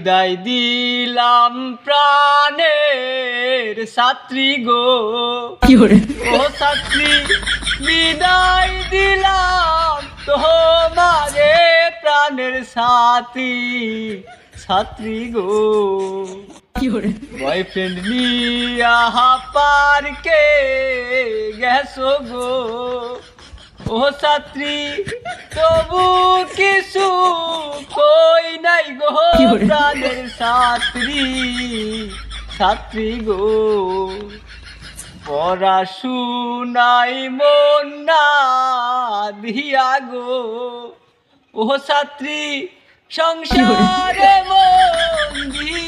বিদায় দিলাম প্রাণের ছাত্রী গো, ও ছাত্রী বিদায় দিলাম তোমারে প্রাণের সাথী, ছাত্রী গো। বয়ফ্রেন্ড নিয়া পার্কে গেছো গো, ও ছাত্রী তবু কিছু কই নাই গো প্রাণের ছাত্রী, ছাত্রী গো। পড়াশুনাই মন না দিয়া গো, ও ছাত্রী সংসারে মন